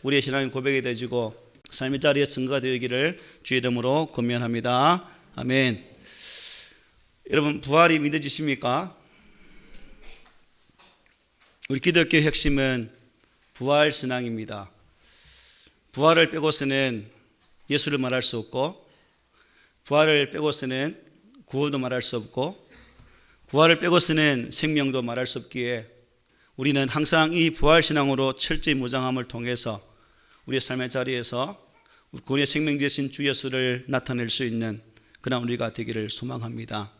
우리의 신앙의 고백이 되어지고 삶의 자리에 증거가 되기를 주의 이름으로 권면합니다. 아멘. 여러분, 부활이 믿어지십니까? 우리 기독교의 핵심은 부활 신앙입니다. 부활을 빼고서는 예수를 말할 수 없고, 부활을 빼고서는 구원도 말할 수 없고, 부활을 빼고서는 생명도 말할 수 없기에 우리는 항상 이 부활 신앙으로 철저히 무장함을 통해서 우리의 삶의 자리에서 구원의 생명 되신 주 예수를 나타낼 수 있는 그런 우리가 되기를 소망합니다.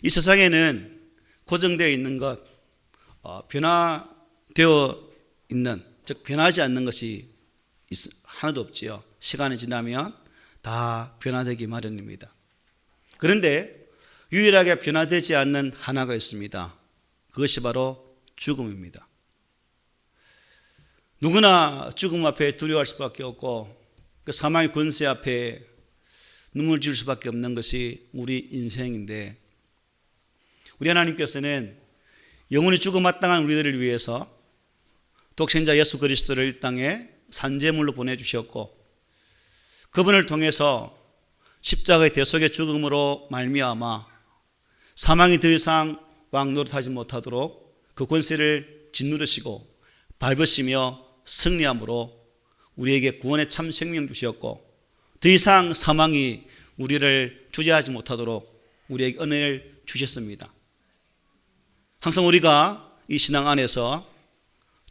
이 세상에는 고정되어 있는 것, 변화되어 있는, 즉 변하지 않는 것이 하나도 없지요. 시간이 지나면 다 변화되기 마련입니다. 그런데 유일하게 변화되지 않는 하나가 있습니다. 그것이 바로 죽음입니다. 누구나 죽음 앞에 두려워할 수밖에 없고, 그 사망의 권세 앞에 눈물 지을 수밖에 없는 것이 우리 인생인데, 우리 하나님께서는 영원히 죽어 마땅한 우리들을 위해서 독생자 예수 그리스도를 이 땅에 산제물로 보내주셨고, 그분을 통해서 십자가의 대속의 죽음으로 말미암아 사망이 더 이상 왕노릇하지 못하도록 그 권세를 짓누르시고 밟으시며 승리함으로 우리에게 구원의 참 생명 주셨고, 더 이상 사망이 우리를 주재하지 못하도록 우리에게 은혜를 주셨습니다. 항상 우리가 이 신앙 안에서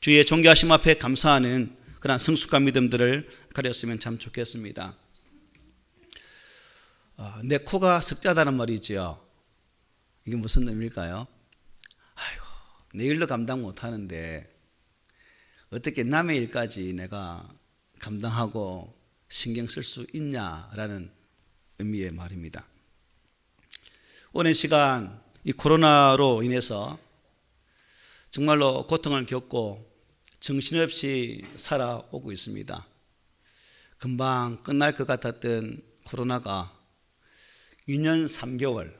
주의 존귀하심 앞에 감사하는 그런 성숙한 믿음들을 가졌으면 참 좋겠습니다. 내 코가 석자다는 말이죠. 이게 무슨 의미일까요? 아이고, 내 일도 감당 못하는데 어떻게 남의 일까지 내가 감당하고 신경 쓸 수 있냐라는 의미의 말입니다. 오랜 시간 이 코로나로 인해서 정말로 고통을 겪고 정신없이 살아오고 있습니다. 금방 끝날 것 같았던 코로나가 2년 3개월,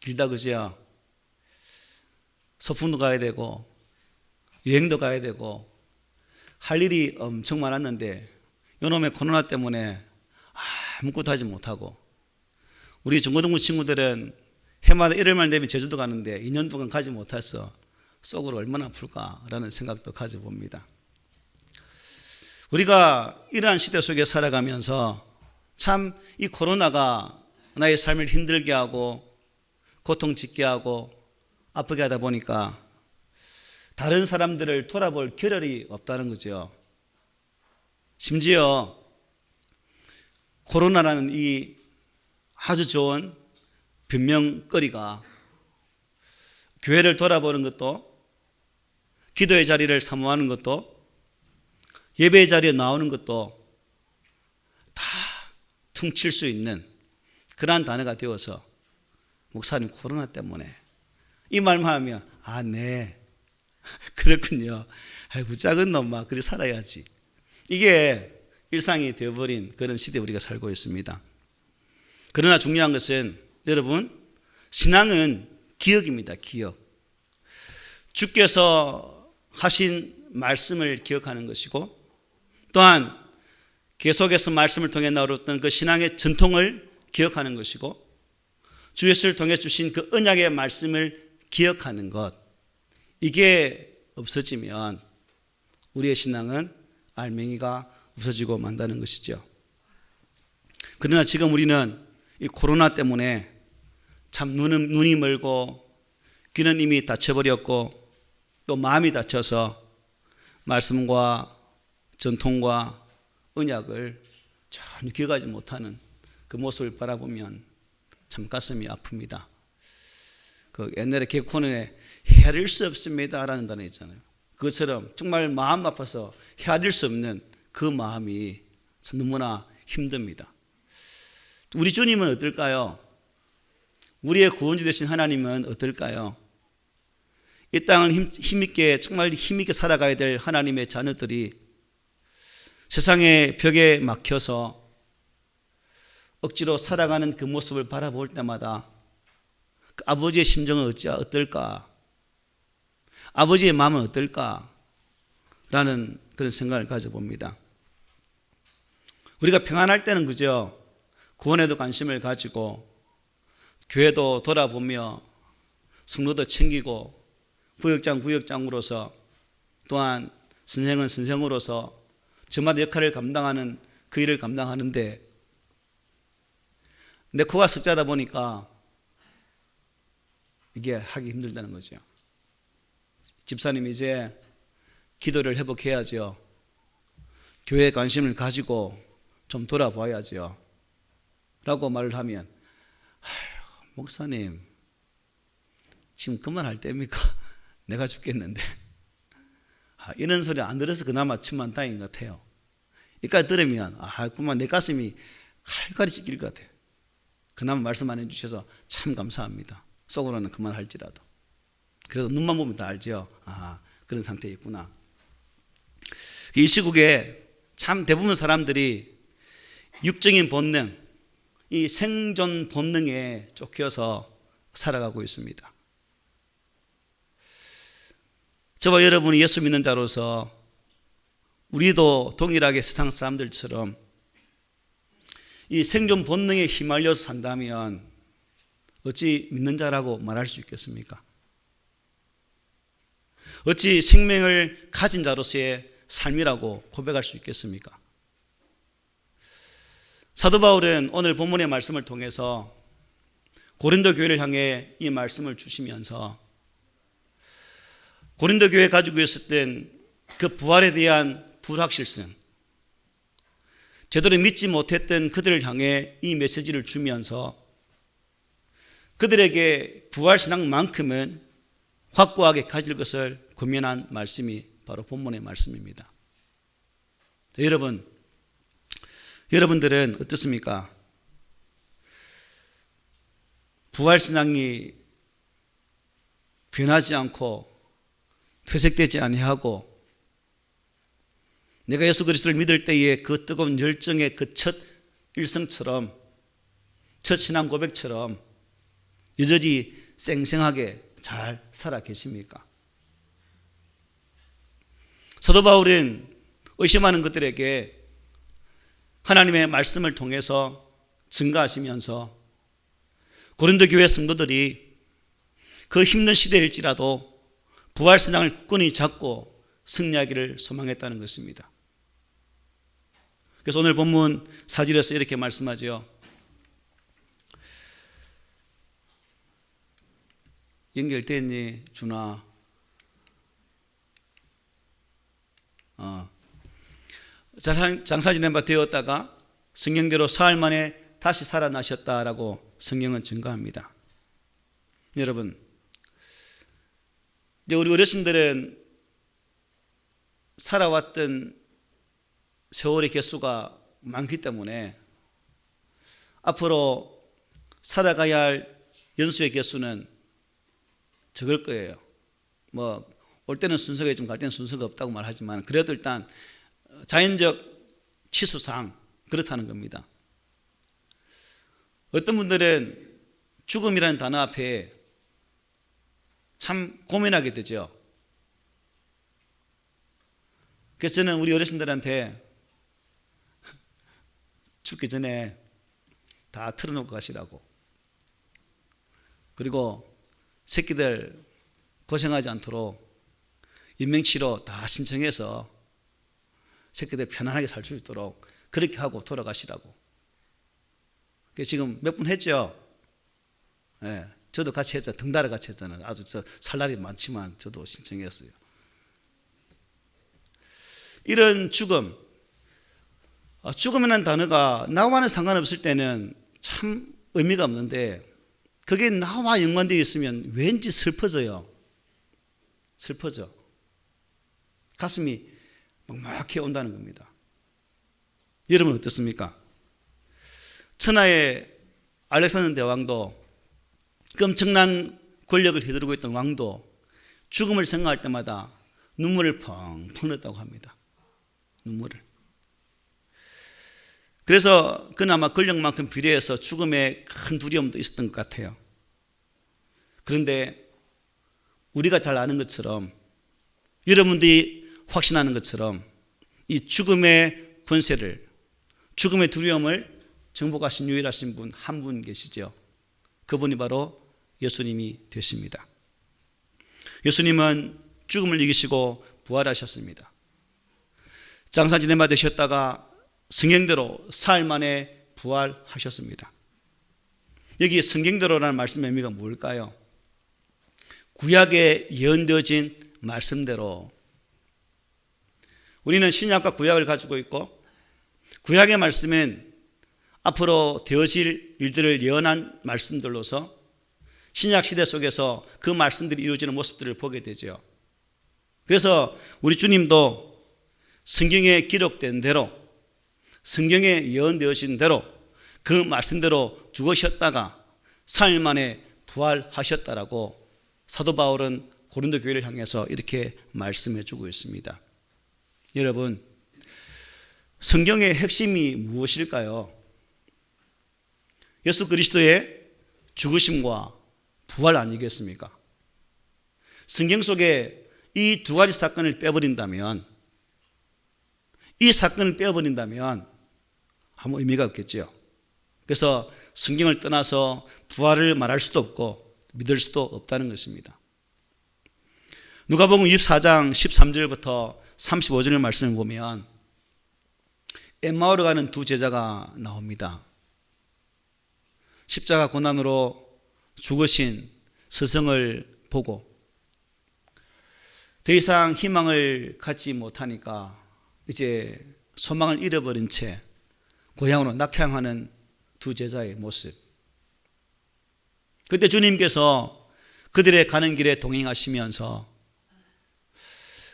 길다 그죠? 소풍도 가야 되고 여행도 가야 되고 할 일이 엄청 많았는데 이놈의 코로나 때문에 아무것도 하지 못하고, 우리 중고등부 친구들은 해마다 1월말 되면 제주도 가는데 2년 동안 가지 못해서 속으로 얼마나 아플까라는 생각도 가져봅니다. 우리가 이러한 시대 속에 살아가면서 참 이 코로나가 나의 삶을 힘들게 하고 고통짓게 하고 아프게 하다 보니까 다른 사람들을 돌아볼 겨를이 없다는 거죠. 심지어 코로나라는 이 아주 좋은 변명거리가 교회를 돌아보는 것도, 기도의 자리를 사모하는 것도, 예배의 자리에 나오는 것도 다 퉁칠 수 있는 그러한 단어가 되어서, 목사님 코로나 때문에 이 말만 하면 네 그렇군요. 아이고 작은 놈아 그래 살아야지. 이게 일상이 되어버린 그런 시대에 우리가 살고 있습니다. 그러나 중요한 것은 여러분, 신앙은 기억입니다. 기억. 주께서 하신 말씀을 기억하는 것이고, 또한 계속해서 말씀을 통해 나오던 그 신앙의 전통을 기억하는 것이고, 주 예수를 통해 주신 그 언약의 말씀을 기억하는 것, 이게 없어지면 우리의 신앙은 알맹이가 없어지고 만다는 것이죠. 그러나 지금 우리는 이 코로나 때문에 참 눈이 멀고 귀는 이미 닫혀버렸고 또 마음이 닫혀서 말씀과 전통과 언약을 전혀 기억하지 못하는 그 모습을 바라보면 참 가슴이 아픕니다. 그 옛날에 개콘에 헤아릴 수 없습니다 라는 단어 있잖아요. 그것처럼 정말 마음 아파서 헤아릴 수 없는 그 마음이 참 너무나 힘듭니다. 우리 주님은 어떨까요? 우리의 구원주 되신 하나님은 어떨까요? 이 땅을 힘있게, 정말 힘있게 살아가야 될 하나님의 자녀들이 세상의 벽에 막혀서 억지로 살아가는 그 모습을 바라볼 때마다 그 아버지의 심정은 어떨까? 아버지의 마음은 어떨까? 라는 그런 생각을 가져봅니다. 우리가 평안할 때는 그죠? 구원에도 관심을 가지고 교회도 돌아보며 성도도 챙기고 구역장으로서 또한 선생은 선생으로서 저마다 역할을 감당하는 그 일을 감당하는데 내 코가 석자다 보니까 이게 하기 힘들다는 거죠. 집사님 이제 기도를 회복해야죠. 교회에 관심을 가지고 좀 돌아봐야죠. 라고 말을 하면 목사님 지금 그만할 때입니까? 내가 죽겠는데. 이런 소리 안 들어서 그나마 천만 다행인 것 같아요. 이까지 들으면 그만 내 가슴이 칼칼이 찢길 것 같아요. 그나마 말씀 안 해주셔서 참 감사합니다. 속으로는 그만할지라도. 그래도 눈만 보면 다 알죠. 그런 상태에 있구나. 이 시국에 참 대부분 사람들이 육적인 본능, 이 생존 본능에 쫓겨서 살아가고 있습니다. 저와 여러분이 예수 믿는 자로서 우리도 동일하게 세상 사람들처럼 이 생존 본능에 휘말려서 산다면 어찌 믿는 자라고 말할 수 있겠습니까? 어찌 생명을 가진 자로서의 삶이라고 고백할 수 있겠습니까? 사도 바울은 오늘 본문의 말씀을 통해서 고린도 교회를 향해 이 말씀을 주시면서 고린도 교회에 가지고 있었던 그 부활에 대한 불확실성, 제대로 믿지 못했던 그들을 향해 이 메시지를 주면서 그들에게 부활신앙만큼은 확고하게 가질 것을 권면한 말씀이 바로 본문의 말씀입니다. 여러분들은 어떻습니까? 부활신앙이 변하지 않고 퇴색되지 아니하고 내가 예수 그리스도를 믿을 때의 그 뜨거운 열정의 그 첫 일성처럼 첫 신앙 고백처럼 여전히 쌩쌩하게 잘 살아 계십니까? 사도 바울은 의심하는 것들에게 하나님의 말씀을 통해서 증거하시면서 고린도 교회 성도들이 그 힘든 시대일지라도 부활신앙을 굳건히 잡고 승리하기를 소망했다는 것입니다. 그래서 오늘 본문 4절에서 이렇게 말씀하죠. 연결됐니 준아? 장사 지낸 바 되었다가 성경대로 사흘 만에 다시 살아나셨다라고 성경은 증거합니다. 여러분, 이제 우리 어르신들은 살아왔던 세월의 개수가 많기 때문에 앞으로 살아가야 할 연수의 개수는 적을 거예요. 올 때는 순서가 있지만 갈 때는 순서가 없다고 말하지만 그래도 일단 자연적 치수상 그렇다는 겁니다. 어떤 분들은 죽음이라는 단어 앞에 참 고민하게 되죠. 그래서 저는 우리 어르신들한테 죽기 전에 다 틀어놓고 가시라고, 그리고 새끼들 고생하지 않도록 인명치료 다 신청해서 새끼들 편안하게 살 수 있도록 그렇게 하고 돌아가시라고. 지금 몇 분 했죠? 네, 저도 같이 했잖아요. 등달아 같이 했잖아요. 아주 살 날이 많지만 저도 신청했어요. 이런 죽음이라는 단어가 나와는 상관없을 때는 참 의미가 없는데 그게 나와 연관되어 있으면 왠지 슬퍼져요. 가슴이 막막해 온다는 겁니다. 여러분 어떻습니까? 천하의 알렉산더 대왕도, 그 엄청난 권력을 휘두르고 있던 왕도 죽음을 생각할 때마다 눈물을 펑펑 흘렸다고 합니다. 눈물을. 그래서 그나마 권력만큼 비례해서 죽음에 큰 두려움도 있었던 것 같아요. 그런데 우리가 잘 아는 것처럼, 여러분들이 확신하는 것처럼 이 죽음의 권세를, 죽음의 두려움을 정복하신 유일하신 분 한 분 계시죠. 그분이 바로 예수님이 되십니다. 예수님은 죽음을 이기시고 부활하셨습니다. 장사 지내마 되셨다가 성경대로 사흘 만에 부활하셨습니다. 여기 성경대로라는 말씀의 의미가 뭘까요? 구약에 예언되어진 말씀대로, 우리는 신약과 구약을 가지고 있고, 구약의 말씀은 앞으로 되어질 일들을 예언한 말씀들로서 신약 시대 속에서 그 말씀들이 이루어지는 모습들을 보게 되죠. 그래서 우리 주님도 성경에 기록된 대로, 성경에 예언되어진 대로 그 말씀대로 죽으셨다가 사흘 만에 부활하셨다라고 사도 바울은 고린도 교회를 향해서 이렇게 말씀해 주고 있습니다. 여러분, 성경의 핵심이 무엇일까요? 예수 그리스도의 죽으심과 부활 아니겠습니까? 성경 속에 이 두 가지 사건을 빼버린다면, 아무 의미가 없겠죠. 그래서 성경을 떠나서 부활을 말할 수도 없고 믿을 수도 없다는 것입니다. 누가복음 24장 13절부터 35절 말씀을 보면 엠마오로 가는 두 제자가 나옵니다. 십자가 고난으로 죽으신 스승을 보고 더 이상 희망을 갖지 못하니까 이제 소망을 잃어버린 채 고향으로 낙향하는 두 제자의 모습. 그때 주님께서 그들의 가는 길에 동행하시면서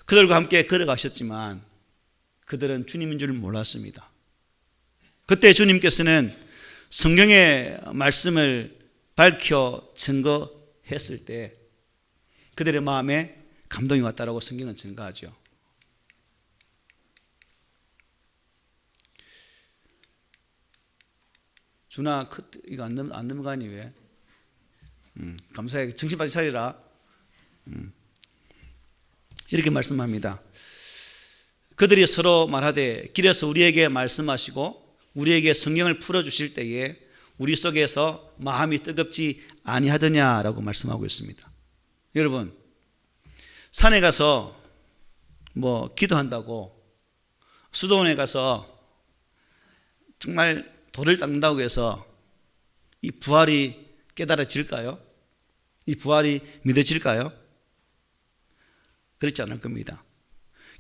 그들과 함께 걸어가셨지만 그들은 주님인 줄 몰랐습니다. 그때 주님께서는 성경의 말씀을 밝혀 증거했을 때 그들의 마음에 감동이 왔다라고 성경은 증거하죠. 준아, 이거 안 넘어가니 왜? 감사해. 정신 바짝 차리라. 이렇게 말씀합니다. 그들이 서로 말하되 길에서 우리에게 말씀하시고 우리에게 성경을 풀어주실 때에 우리 속에서 마음이 뜨겁지 아니하더냐라고 말씀하고 있습니다. 여러분, 산에 가서 기도한다고 수도원에 가서 정말 돌을 닦는다고 해서 이 부활이 깨달아질까요? 이 부활이 믿어질까요? 그렇지 않을 겁니다.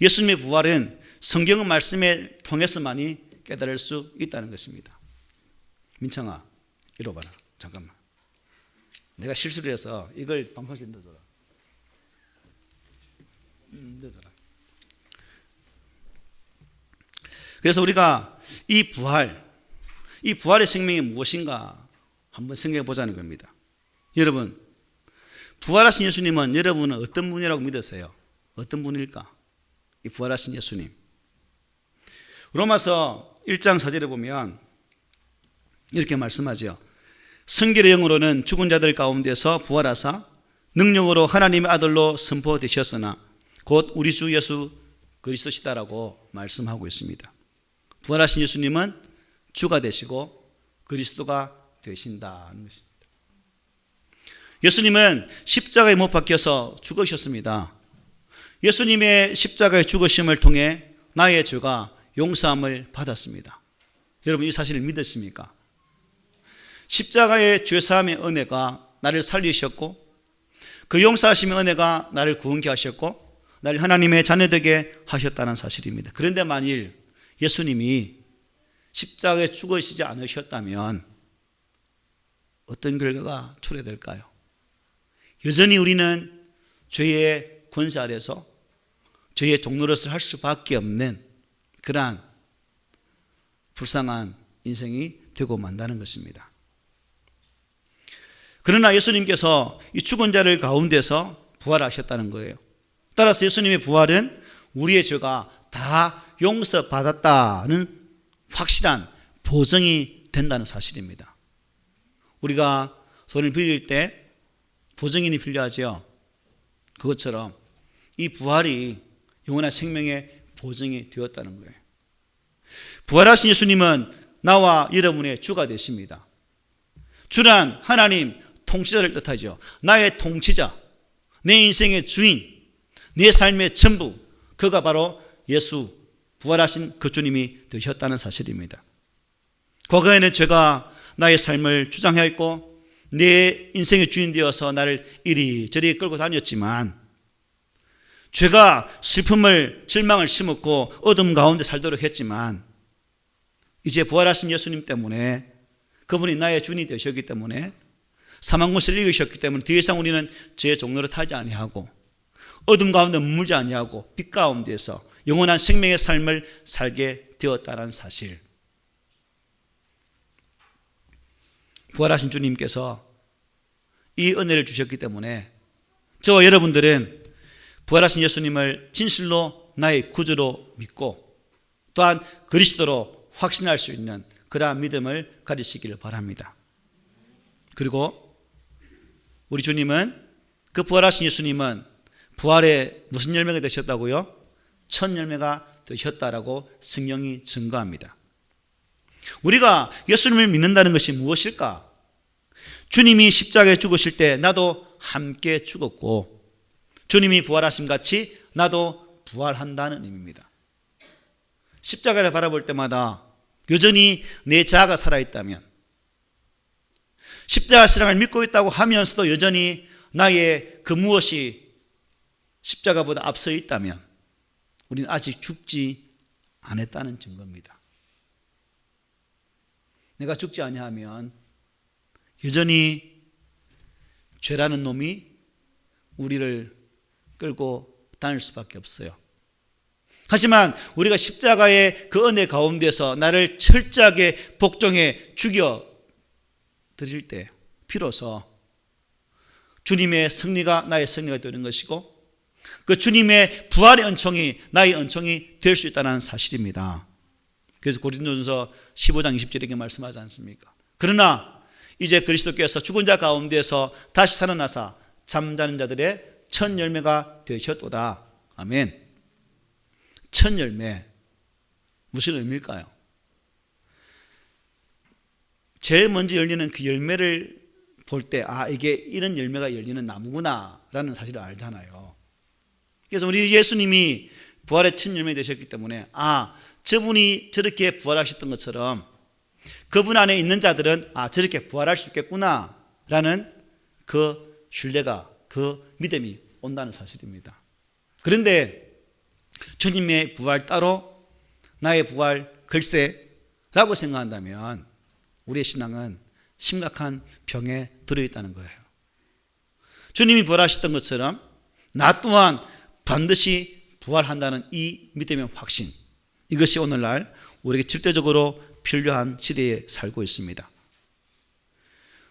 예수님의 부활은 성경의 말씀에 통해서만이 깨달을 수 있다는 것입니다. 민창아, 이리 와봐라. 잠깐만. 내가 실수를 해서 이걸 방송실에 넣어줘라. 넣어줘라. 그래서 우리가 이 부활의 생명이 무엇인가 한번 생각해 보자는 겁니다. 여러분, 부활하신 예수님은 여러분은 어떤 분이라고 믿으세요? 어떤 분일까? 이 부활하신 예수님. 로마서 1장 4절에 보면 이렇게 말씀하죠. 성결의 영으로는 죽은 자들 가운데서 부활하사 능력으로 하나님의 아들로 선포되셨으나 곧 우리 주 예수 그리스도시다라고 말씀하고 있습니다. 부활하신 예수님은 주가 되시고 그리스도가 되신다는 것입니다. 예수님은 십자가에 못 박혀서 죽으셨습니다. 예수님의 십자가의 죽으심을 통해 나의 죄가 용서함을 받았습니다. 여러분, 이 사실을 믿으십니까? 십자가의 죄사함의 은혜가 나를 살리셨고 그 용서하심의 은혜가 나를 구원케 하셨고 나를 하나님의 자녀되게 하셨다는 사실입니다. 그런데 만일 예수님이 십자가에 죽으시지 않으셨다면 어떤 결과가 초래될까요? 여전히 우리는 죄의 권세 아래서 죄의 종노릇을 할 수밖에 없는 그러한 불쌍한 인생이 되고 만다는 것입니다. 그러나 예수님께서 이 죽은 자를 가운데서 부활하셨다는 거예요. 따라서 예수님의 부활은 우리의 죄가 다 용서받았다는 확실한 보증이 된다는 사실입니다. 우리가 손을 빌릴 때 보증인이 필요하죠. 그것처럼 이 부활이 영원한 생명의 보증이 되었다는 거예요. 부활하신 예수님은 나와 여러분의 주가 되십니다. 주란 하나님 통치자를 뜻하죠. 나의 통치자, 내 인생의 주인, 내 삶의 전부, 그가 바로 예수, 부활하신 그 주님이 되셨다는 사실입니다. 과거에는 제가 나의 삶을 주장하였고 내 인생의 주인 되어서 나를 이리저리 끌고 다녔지만, 죄가 슬픔을, 절망을 심었고 어둠 가운데 살도록 했지만, 이제 부활하신 예수님 때문에, 그분이 나의 주인이 되셨기 때문에, 사망권세를 이기셨기 때문에 더 이상 우리는 죄의 종로를 타지 아니하고 어둠 가운데 머물지 아니하고 빛 가운데서 영원한 생명의 삶을 살게 되었다는 사실. 부활하신 주님께서 이 은혜를 주셨기 때문에 저와 여러분들은 부활하신 예수님을 진실로 나의 구주로 믿고 또한 그리스도로 확신할 수 있는 그러한 믿음을 가지시기를 바랍니다. 그리고 우리 주님은, 그 부활하신 예수님은 부활에 무슨 열매가 되셨다고요? 첫 열매가 되셨다라고 성경이 증거합니다. 우리가 예수님을 믿는다는 것이 무엇일까? 주님이 십자가에 죽으실 때 나도 함께 죽었고 주님이 부활하심 같이 나도 부활한다는 의미입니다. 십자가를 바라볼 때마다 여전히 내 자아가 살아있다면, 십자가 신앙을 믿고 있다고 하면서도 여전히 나의 그 무엇이 십자가보다 앞서 있다면 우리는 아직 죽지 않았다는 증거입니다. 내가 죽지 아니하면 여전히 죄라는 놈이 우리를 끌고 다닐 수밖에 없어요. 하지만 우리가 십자가의 그 은혜 가운데서 나를 철저하게 복종해 죽여 드릴 때 비로소 주님의 승리가 나의 승리가 되는 것이고, 그 주님의 부활의 은총이 나의 은총이 될 수 있다는 사실입니다. 그래서 고린도전서 15장 20절에 이렇게 말씀하지 않습니까? 그러나 이제 그리스도께서 죽은 자 가운데서 다시 살아나사 잠자는 자들의 첫 열매가 되셨도다. 아멘. 첫 열매, 무슨 의미일까요? 제일 먼저 열리는 그 열매를 볼 때, 이게 이런 열매가 열리는 나무구나 라는 사실을 알잖아요. 그래서 우리 예수님이 부활의 첫 열매 되셨기 때문에 저분이 저렇게 부활하셨던 것처럼 그분 안에 있는 자들은 저렇게 부활할 수 있겠구나 라는 그 신뢰가, 그 믿음이 온다는 사실입니다. 그런데 주님의 부활 따로 나의 부활 글쎄라고 생각한다면 우리의 신앙은 심각한 병에 들어있다는 거예요. 주님이 부활하셨던 것처럼 나 또한 반드시 부활한다는 이 믿음의 확신, 이것이 오늘날 우리에게 절대적으로 필요한 시대에 살고 있습니다.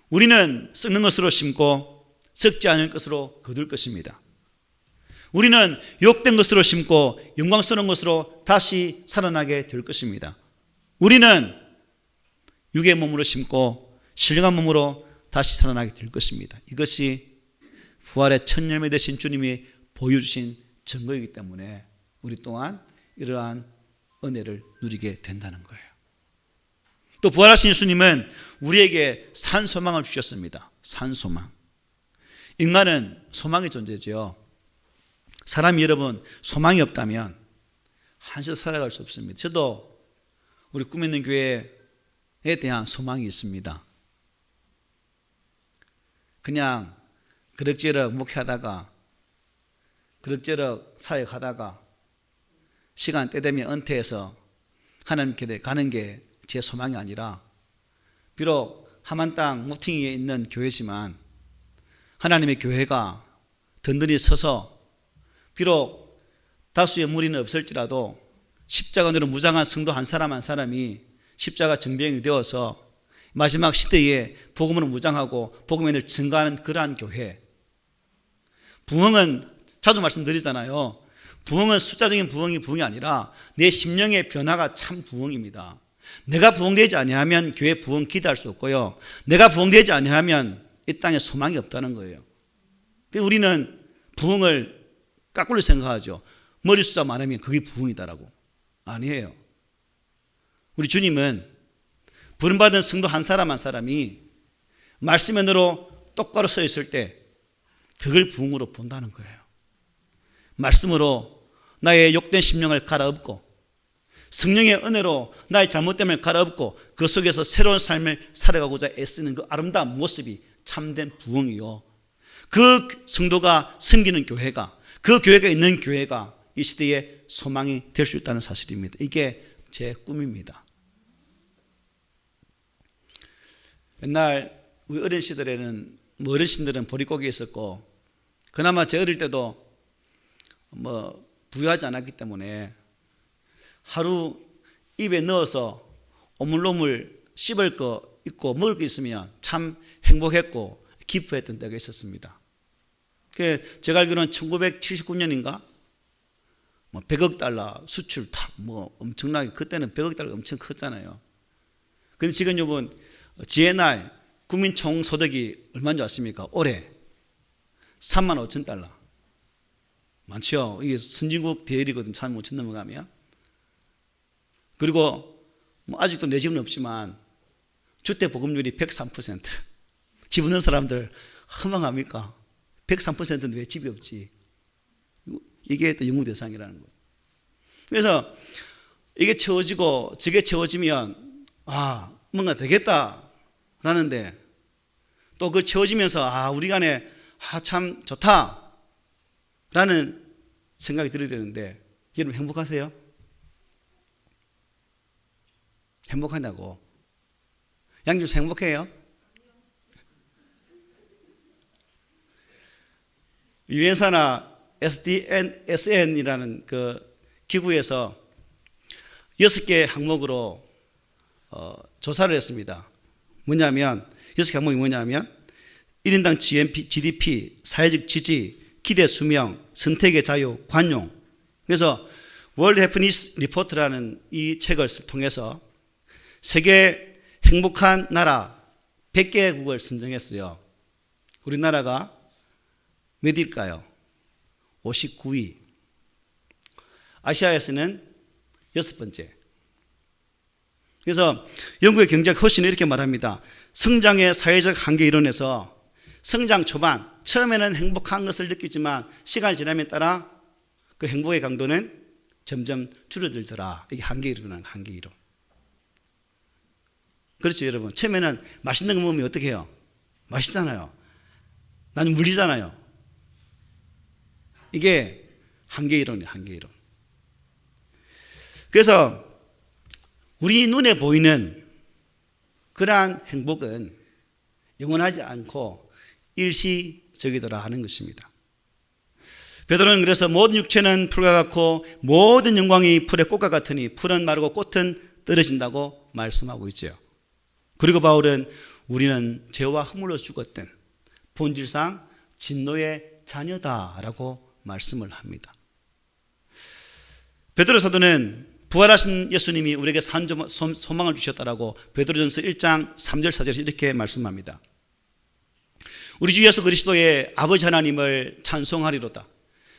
우리는 썩는 것으로 심고 썩지 않을 것으로 거둘 것입니다. 우리는 욕된 것으로 심고 영광스러운 것으로 다시 살아나게 될 것입니다. 우리는 육의 몸으로 심고 신령한 몸으로 다시 살아나게 될 것입니다. 이것이 부활의 첫 열매 되신 주님이 보여주신 증거이기 때문에 우리 또한 이러한 은혜를 누리게 된다는 거예요. 또 부활하신 예수님은 우리에게 산 소망을 주셨습니다. 산 소망. 인간은 소망의 존재죠. 사람이 여러분 소망이 없다면 한시도 살아갈 수 없습니다. 저도 우리 꿈 있는 교회에 대한 소망이 있습니다. 그냥 그럭저럭 목회하다가 그럭저럭 사역하다가 시간 때 되면 은퇴해서 하나님께 가는 게 제 소망이 아니라, 비록 하만 땅 모퉁이에 있는 교회지만 하나님의 교회가 든든히 서서 비록 다수의 무리는 없을지라도 십자가로 무장한 성도 한 사람 한 사람이 십자가 정병이 되어서 마지막 시대에 복음으로 무장하고 복음의 은혜를 증가하는 그러한 교회. 부흥은 자주 말씀드리잖아요. 부흥은 숫자적인 부흥이 아니라 내 심령의 변화가 참 부흥입니다. 내가 부흥되지 아니하면 교회 부흥 기대할 수 없고요, 내가 부흥되지 아니하면 이 땅에 소망이 없다는 거예요. 우리는 부흥을 거꾸로 생각하죠. 머리 숫자 많으면 그게 부흥이다라고. 아니에요. 우리 주님은 부름받은 성도 한 사람 한 사람이 말씀 안으로 똑바로 서 있을 때 그걸 부흥으로 본다는 거예요. 말씀으로 나의 욕된 심령을 갈아엎고 성령의 은혜로 나의 잘못됨을 갈아엎고 그 속에서 새로운 삶을 살아가고자 애쓰는 그 아름다운 모습이 참된 부흥이요. 그 성도가 섬기는 교회가, 그 교회가 있는 교회가 이 시대의 소망이 될 수 있다는 사실입니다. 이게 제 꿈입니다. 옛날 우리 어린 시절에는 어르신들은 보릿고개 있었고, 그나마 제 어릴 때도 부유하지 않았기 때문에 하루 입에 넣어서 오물오물 씹을 거 있고 먹을 게 있으면 참 행복했고 기뻐했던 때가 있었습니다. 제가 알기로는 1979년인가 100억 달러 수출 다 엄청나게, 그때는 100억 달러가 엄청 컸잖아요. 근데 지금 여러분 GNI 국민 총소득이 얼마인 줄 아십니까? 올해 3만 5천 달러. 많죠. 이게 선진국 대열이거든. 3만 5천 넘어가면. 그리고 아직도 내 집은 없지만 주택 보급률이 103%. 집 없는 사람들 허망합니까? 103%는 왜 집이 없지? 이게 또 연구 대상이라는 거예요. 그래서 이게 채워지고 저게 채워지면 뭔가 되겠다라는데 또 그 채워지면서 우리 간에 참 좋다라는 생각이 들어야 되는데, 여러분 행복하세요? 행복하냐고. 양주사 행복해요? 유엔사나 SN이라는 그 기구에서 6개 항목으로 조사를 했습니다. 뭐냐면 6개 항목이 뭐냐면 1인당 GDP, 사회적 지지, 기대 수명, 선택의 자유, 관용. 그래서 월드 해피니스 리포트라는 이 책을 통해서 세계 행복한 나라 100개국을 선정했어요. 우리나라가 몇일까요? 59위. 아시아에서는 6번째. 그래서 영국의 경제학 허신은 이렇게 말합니다. 성장의 사회적 한계 이론에서 성장 초반, 처음에는 행복한 것을 느끼지만 시간이 지남에 따라 그 행복의 강도는 점점 줄어들더라. 이게 한계 이론이라는 한계 이론. 그렇죠, 여러분. 처음에는 맛있는 거 먹으면 어떻게 해요? 맛있잖아요. 나는 물리잖아요. 이게 한계 이론이에요, 한계 이론. 그래서 우리 눈에 보이는 그러한 행복은 영원하지 않고 일시적이더라 하는 것입니다. 베드로는 그래서 모든 육체는 풀과 같고 모든 영광이 풀의 꽃과 같으니 풀은 마르고 꽃은 떨어진다고 말씀하고 있죠. 그리고 바울은 우리는 죄와 허물로 죽었던 본질상 진노의 자녀다라고 말씀을 합니다. 베드로 사도는 부활하신 예수님이 우리에게 소망을 주셨다라고 베드로전서 1장 3절 4절에서 이렇게 말씀합니다. 우리 주 예수 그리스도의 아버지 하나님을 찬송하리로다.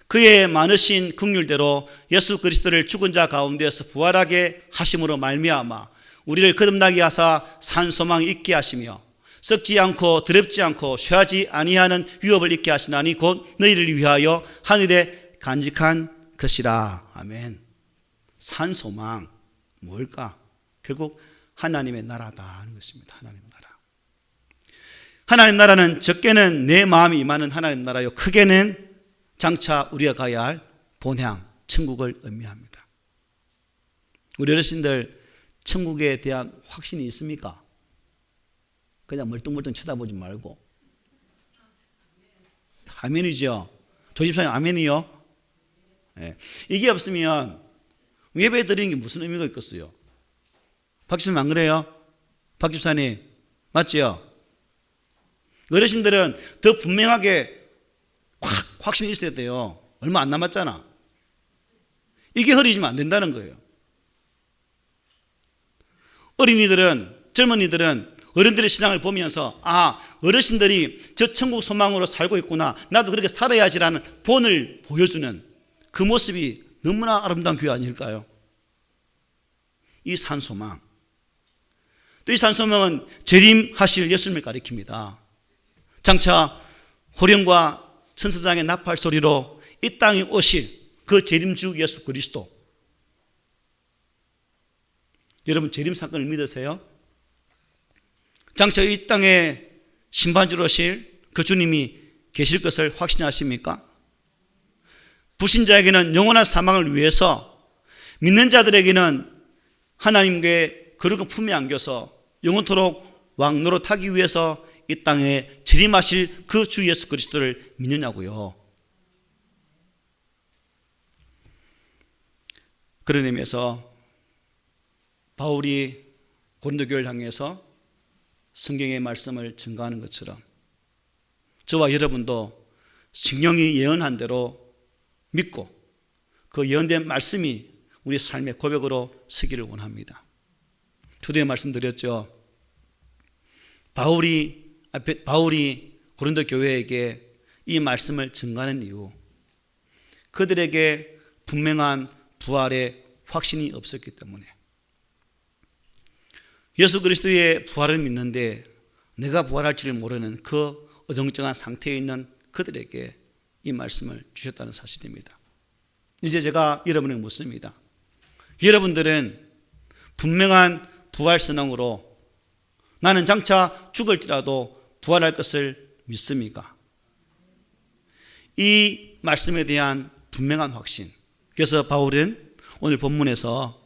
그의 많으신 긍휼대로 예수 그리스도를 죽은 자 가운데서 부활하게 하심으로 말미암아 우리를 거듭나게 하사 산 소망이 있게 하시며 썩지 않고 더럽지 않고 쇠하지 아니하는 유업을 있게 하시나니 곧 너희를 위하여 하늘에 간직한 것이라. 아멘. 산 소망 뭘까? 결국 하나님의 나라다 하는 것입니다. 하나님 나라. 하나님 나라는 적게는 내 마음이 임하는 하나님 나라요, 크게는 장차 우리가 가야 할 본향 천국을 의미합니다. 우리 어르신들 천국에 대한 확신이 있습니까? 그냥 멀뚱멀뚱 쳐다보지 말고. 아멘이죠. 조집사님 아멘이요. 네. 이게 없으면 예배 드리는 게 무슨 의미가 있겠어요? 박 집사님 안 그래요? 박 집사님 맞죠? 어르신들은 더 분명하게 확신이 있어야 돼요. 얼마 안 남았잖아. 이게 흐려지면 안 된다는 거예요. 어린이들은, 젊은이들은 어른들의 신앙을 보면서 어르신들이 저 천국 소망으로 살고 있구나, 나도 그렇게 살아야지라는 본을 보여주는 그 모습이 너무나 아름다운 교회 아닐까요? 이 산소망. 또 이 산소망은 재림하실 예수님을 가리킵니다. 장차 호령과 천사장의 나팔 소리로 이 땅에 오실 그 재림주 예수 그리스도. 여러분 재림 사건을 믿으세요? 장차 이 땅에 심판주로 오실 그 주님이 계실 것을 확신하십니까? 불신자에게는 영원한 사망을 위해서, 믿는 자들에게는 하나님께 거룩한 품에 안겨서 영원토록 왕노릇하기 위해서 이 땅에 재림하실 그 주 예수 그리스도를 믿느냐고요. 그런 의미에서 바울이 고린도 교회를 향해서 성경의 말씀을 증거하는 것처럼 저와 여러분도 성령이 예언한 대로 믿고 그 예언된 말씀이 우리 삶의 고백으로 서기를 원합니다. 초대에 말씀드렸죠. 바울이 고린도 교회에게 이 말씀을 증거하는 이유, 그들에게 분명한 부활의 확신이 없었기 때문에. 예수 그리스도의 부활을 믿는데 내가 부활할지를 모르는 그 어정쩡한 상태에 있는 그들에게 이 말씀을 주셨다는 사실입니다. 이제 제가 여러분에게 묻습니다. 여러분들은 분명한 부활 선언으로 나는 장차 죽을지라도 부활할 것을 믿습니까? 이 말씀에 대한 분명한 확신. 그래서 바울은 오늘 본문에서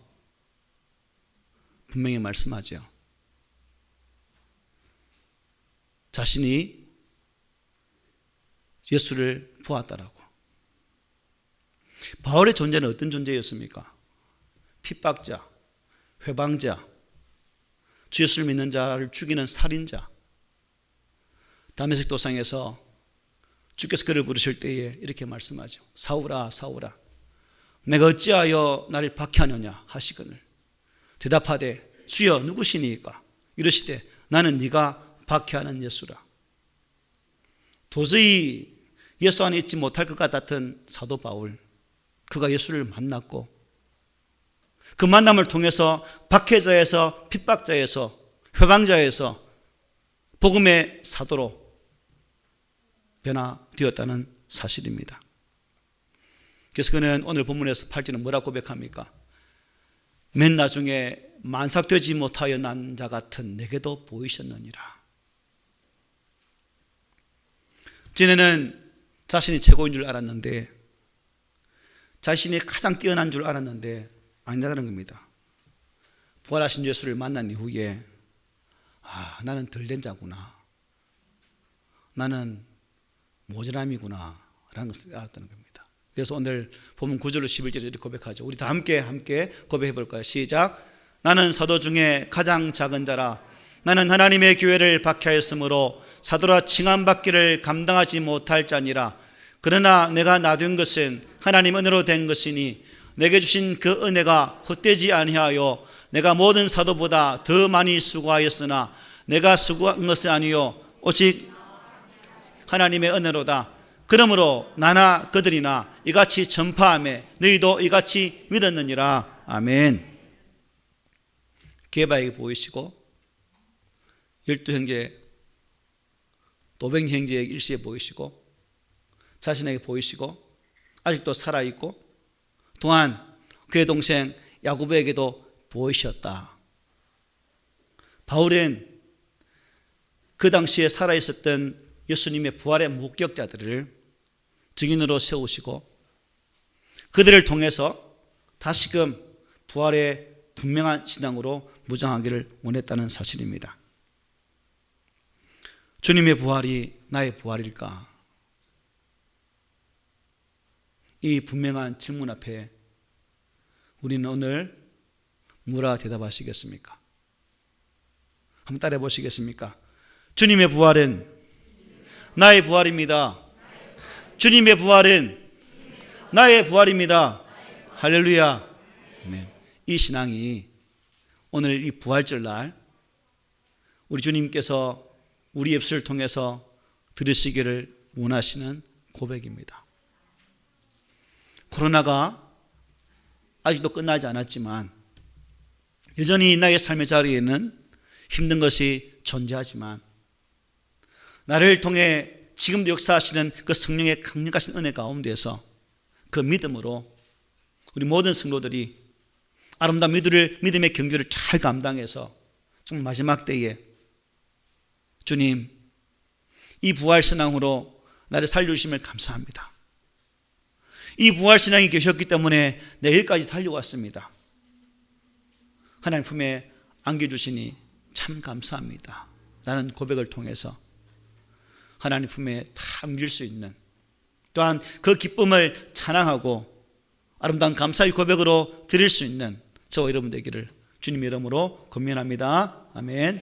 분명히 말씀하죠. 자신이 예수를 보았다라고. 바울의 존재는 어떤 존재였습니까? 핍박자, 회방자, 주 예수를 믿는 자를 죽이는 살인자. 다메섹 도상에서 주께서 그를 부르실 때에 이렇게 말씀하죠. 사울아, 사울아, 내가 어찌하여 나를 박해하느냐 하시거늘 대답하되 주여 누구시니까? 이르시되 나는 네가 박해하는 예수라. 도저히 예수 안에 있지 못할 것 같았던 사도 바울, 그가 예수를 만났고 그 만남을 통해서 박해자에서 핍박자에서 회방자에서 복음의 사도로 변화되었다는 사실입니다. 그래서 그는 오늘 본문에서 8절은 뭐라고 고백합니까? 맨 나중에 만삭되지 못하여 난 자 같은 내게도 보이셨느니라. 전에는 자신이 최고인 줄 알았는데, 자신이 가장 뛰어난 줄 알았는데 아니라는 겁니다. 부활하신 예수를 만난 이후에 나는 덜된 자구나, 나는 모자람이구나 라는 것을 알았다는 겁니다. 그래서 오늘 본문 9절로 11절에 이렇게 고백하죠. 우리 다 함께 고백해 볼까요? 시작. 나는 사도 중에 가장 작은 자라. 나는 하나님의 교회를 박해하였으므로 사도라 칭함받기를 감당하지 못할 자니라. 그러나 내가 나된 것은 하나님 은혜로 된 것이니 내게 주신 그 은혜가 헛되지 아니하여 내가 모든 사도보다 더 많이 수고하였으나 내가 수고한 것은 아니요 오직 하나님의 은혜로다. 그러므로 나나 그들이나 이같이 전파하며 너희도 이같이 믿었느니라. 아멘. 게바에게 보이시고 열두 형제 도백 형제에게 일시에 보이시고 자신에게 보이시고 아직도 살아있고 또한 그의 동생 야고보에게도 보이셨다. 바울은 그 당시에 살아있었던 예수님의 부활의 목격자들을 증인으로 세우시고 그들을 통해서 다시금 부활의 분명한 신앙으로 무장하기를 원했다는 사실입니다. 주님의 부활이 나의 부활일까? 이 분명한 질문 앞에 우리는 오늘 뭐라 대답하시겠습니까? 한번 따라해 보시겠습니까? 주님의 부활은 나의 부활입니다. 주님의 부활은 나의 부활입니다. 할렐루야. 아멘. 이 신앙이 오늘 이 부활절 날 우리 주님께서 우리 입술을 통해서 들으시기를 원하시는 고백입니다. 코로나가 아직도 끝나지 않았지만 여전히 나의 삶의 자리에는 힘든 것이 존재하지만 나를 통해 지금도 역사하시는 그 성령의 강력하신 은혜 가운데서 그 믿음으로 우리 모든 성도들이 아름다운 믿음의 경주를 잘 감당해서 정말 마지막 때에 주님, 이 부활신앙으로 나를 살려주심을 감사합니다. 이 부활신앙이 계셨기 때문에 내일까지 달려왔습니다. 하나님 품에 안겨주시니 참 감사합니다 라는 고백을 통해서 하나님 품에 다 안길 수 있는, 또한 그 기쁨을 찬양하고 아름다운 감사의 고백으로 드릴 수 있는 저와 여러분 되기를 주님 이름으로 권면합니다. 아멘.